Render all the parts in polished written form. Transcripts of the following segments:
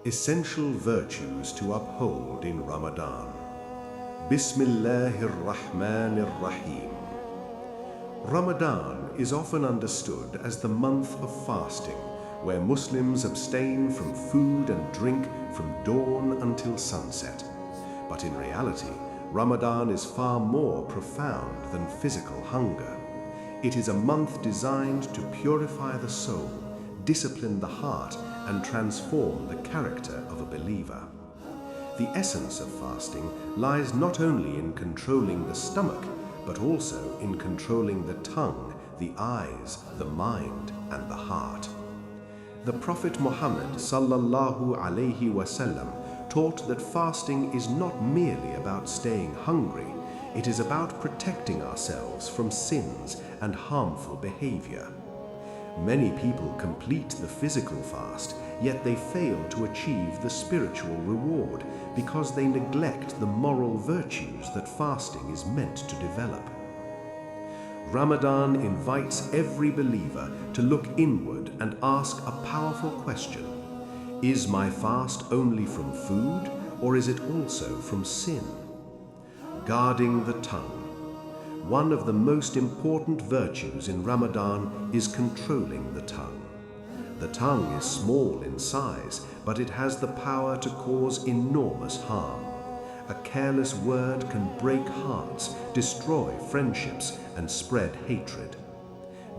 Essential virtues to uphold in Ramadan. Bismillah Rahim. Ramadan is often understood as the month of fasting, where Muslims abstain from food and drink from dawn until sunset. But in reality, Ramadan is far more profound than physical hunger. It is a month designed to purify the soul, discipline the heart, and transform the character of a believer. The essence of fasting lies not only in controlling the stomach, but also in controlling the tongue, the eyes, the mind, and the heart. The Prophet Muhammad sallallahu alaihi wasallam taught that fasting is not merely about staying hungry, it is about protecting ourselves from sins and harmful behavior. Many people complete the physical fast, yet they fail to achieve the spiritual reward because they neglect the moral virtues that fasting is meant to develop. Ramadan invites every believer to look inward and ask a powerful question. Is my fast only from food, or is it also from sin? Guarding the tongue. One of the most important virtues in Ramadan is controlling the tongue. The tongue is small in size, but it has the power to cause enormous harm. A careless word can break hearts, destroy friendships, and spread hatred.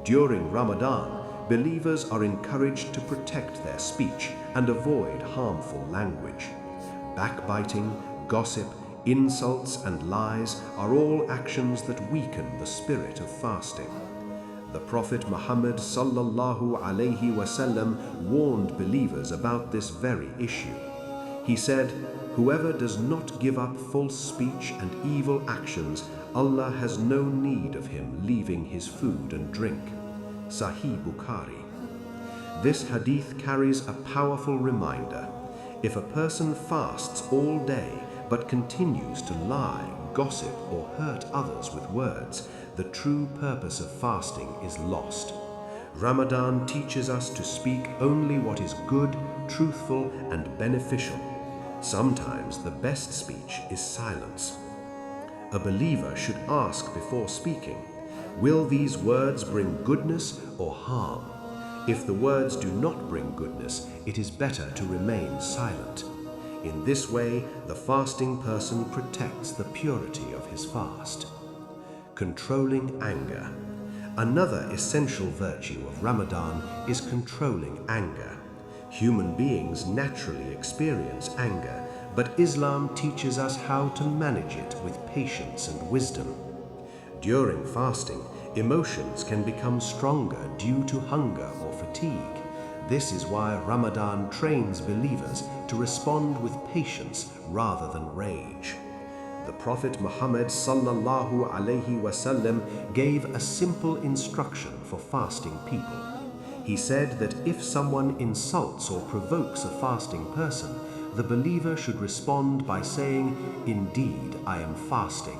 During Ramadan, believers are encouraged to protect their speech and avoid harmful language. Backbiting, gossip, insults, and lies are all actions that weaken the spirit of fasting. The Prophet Muhammad sallallahu alaihi wasallam warned believers about this very issue. He said, "Whoever does not give up false speech and evil actions, Allah has no need of him leaving his food and drink." Sahih Bukhari. This hadith carries a powerful reminder. If a person fasts all day but continues to lie, gossip, or hurt others with words, the true purpose of fasting is lost. Ramadan teaches us to speak only what is good, truthful, and beneficial. Sometimes the best speech is silence. A believer should ask before speaking, will these words bring goodness or harm? If the words do not bring goodness, it is better to remain silent. In this way, the fasting person protects the purity of his fast. Controlling anger. Another essential virtue of Ramadan is controlling anger. Human beings naturally experience anger, but Islam teaches us how to manage it with patience and wisdom. During fasting, emotions can become stronger due to hunger or fatigue. This is why Ramadan trains believers to respond with patience rather than rage. The Prophet Muhammad sallallahu alaihi wasallam gave a simple instruction for fasting people. He said that if someone insults or provokes a fasting person, the believer should respond by saying, "Indeed, I am fasting."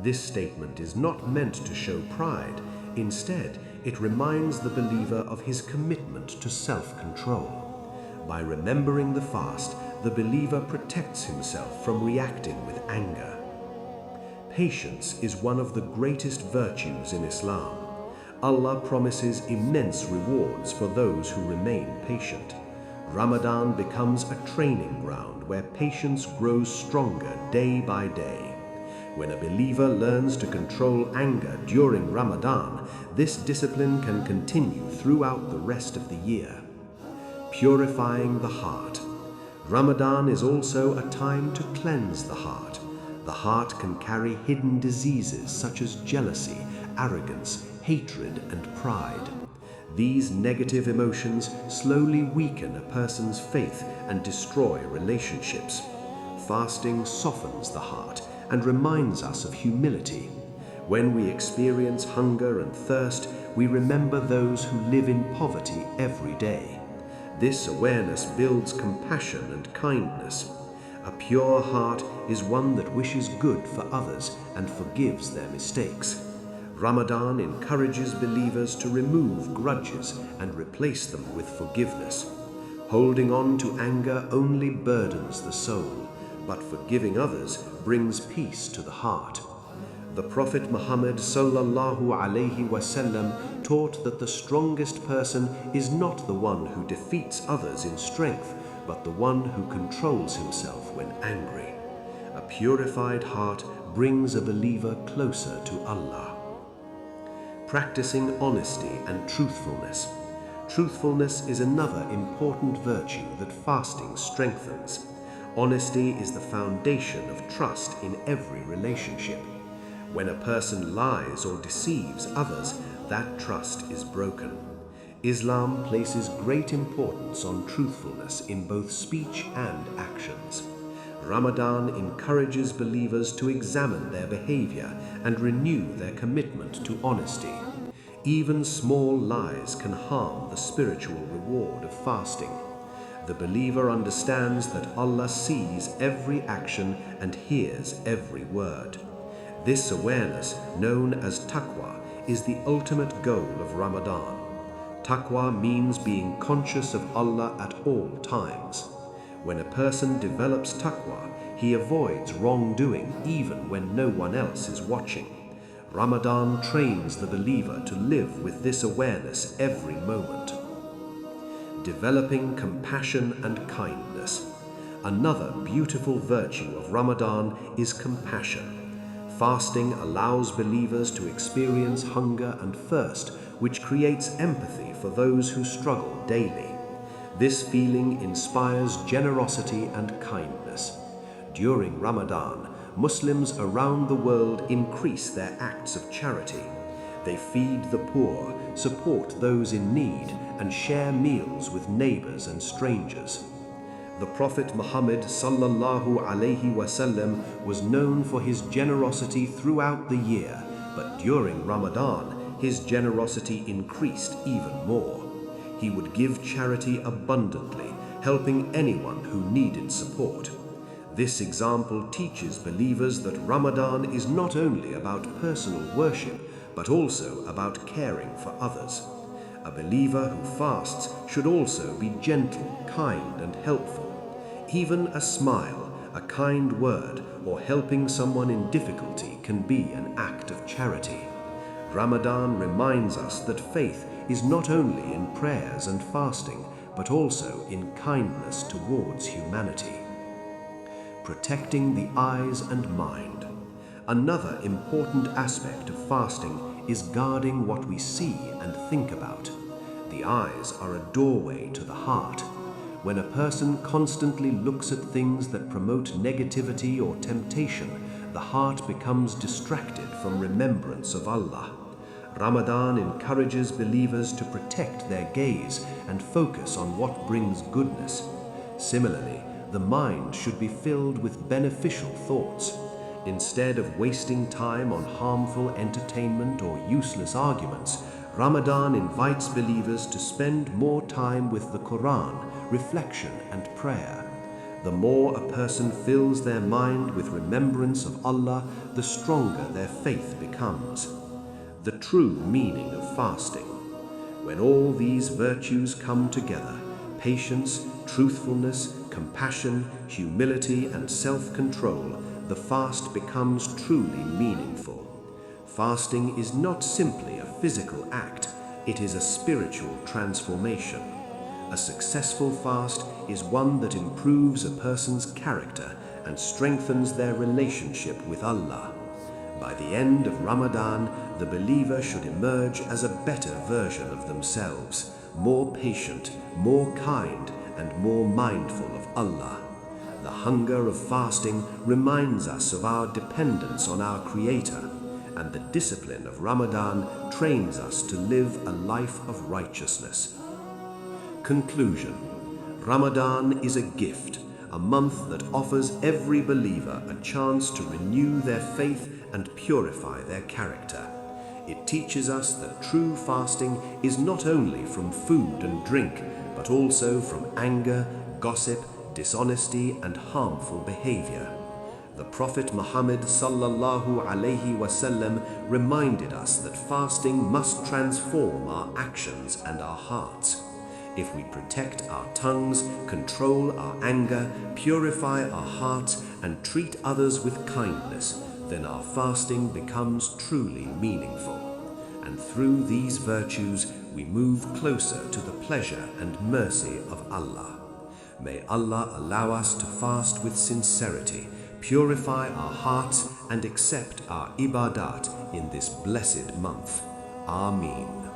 This statement is not meant to show pride. Instead, it reminds the believer of his commitment to self-control. By remembering the fast, the believer protects himself from reacting with anger. Patience is one of the greatest virtues in Islam. Allah promises immense rewards for those who remain patient. Ramadan becomes a training ground where patience grows stronger day by day. When a believer learns to control anger during Ramadan, this discipline can continue throughout the rest of the year. Purifying the heart. Ramadan is also a time to cleanse the heart. The heart can carry hidden diseases such as jealousy, arrogance, hatred, and pride. These negative emotions slowly weaken a person's faith and destroy relationships. Fasting softens the heart and reminds us of humility. When we experience hunger and thirst, we remember those who live in poverty every day. This awareness builds compassion and kindness. A pure heart is one that wishes good for others and forgives their mistakes. Ramadan encourages believers to remove grudges and replace them with forgiveness. Holding on to anger only burdens the soul, but forgiving others brings peace to the heart. The Prophet Muhammad sallallahu alaihi wasallam taught that the strongest person is not the one who defeats others in strength, but the one who controls himself when angry. A purified heart brings a believer closer to Allah. Practicing honesty and truthfulness. Truthfulness is another important virtue that fasting strengthens. Honesty is the foundation of trust in every relationship. When a person lies or deceives others, that trust is broken. Islam places great importance on truthfulness in both speech and actions. Ramadan encourages believers to examine their behavior and renew their commitment to honesty. Even small lies can harm the spiritual reward of fasting. The believer understands that Allah sees every action and hears every word. This awareness, known as Taqwa, is the ultimate goal of Ramadan. Taqwa means being conscious of Allah at all times. When a person develops Taqwa, he avoids wrongdoing even when no one else is watching. Ramadan trains the believer to live with this awareness every moment. Developing compassion and kindness. Another beautiful virtue of Ramadan is compassion. Fasting allows believers to experience hunger and thirst, which creates empathy for those who struggle daily. This feeling inspires generosity and kindness. During Ramadan, Muslims around the world increase their acts of charity. They feed the poor, support those in need, and share meals with neighbors and strangers. The Prophet Muhammad sallallahu alaihi wasallam was known for his generosity throughout the year, but during Ramadan, his generosity increased even more. He would give charity abundantly, helping anyone who needed support. This example teaches believers that Ramadan is not only about personal worship, but also about caring for others. A believer who fasts should also be gentle, kind, and helpful. Even a smile, a kind word, or helping someone in difficulty can be an act of charity. Ramadan reminds us that faith is not only in prayers and fasting, but also in kindness towards humanity. Protecting the eyes and mind. Another important aspect of fasting is guarding what we see and think about. The eyes are a doorway to the heart. When a person constantly looks at things that promote negativity or temptation, the heart becomes distracted from remembrance of Allah. Ramadan encourages believers to protect their gaze and focus on what brings goodness. Similarly, the mind should be filled with beneficial thoughts. Instead of wasting time on harmful entertainment or useless arguments, Ramadan invites believers to spend more time with the Quran, reflection, and prayer. The more a person fills their mind with remembrance of Allah, the stronger their faith becomes. The true meaning of fasting. When all these virtues come together, patience, truthfulness, compassion, humility, and self-control, the fast becomes truly meaningful. Fasting is not simply a physical act, it is a spiritual transformation. A successful fast is one that improves a person's character and strengthens their relationship with Allah. By the end of Ramadan, the believer should emerge as a better version of themselves, more patient, more kind, and more mindful of Allah. The hunger of fasting reminds us of our dependence on our Creator, and the discipline of Ramadan trains us to live a life of righteousness. Conclusion. Ramadan is a gift, a month that offers every believer a chance to renew their faith and purify their character. It teaches us that true fasting is not only from food and drink, but also from anger, gossip, dishonesty, and harmful behavior. The Prophet Muhammad sallallahu alaihi wasallam reminded us that fasting must transform our actions and our hearts. If we protect our tongues, control our anger, purify our hearts, and treat others with kindness, then our fasting becomes truly meaningful. And through these virtues, we move closer to the pleasure and mercy of Allah. May Allah allow us to fast with sincerity, purify our hearts, and accept our ibadat in this blessed month. Ameen.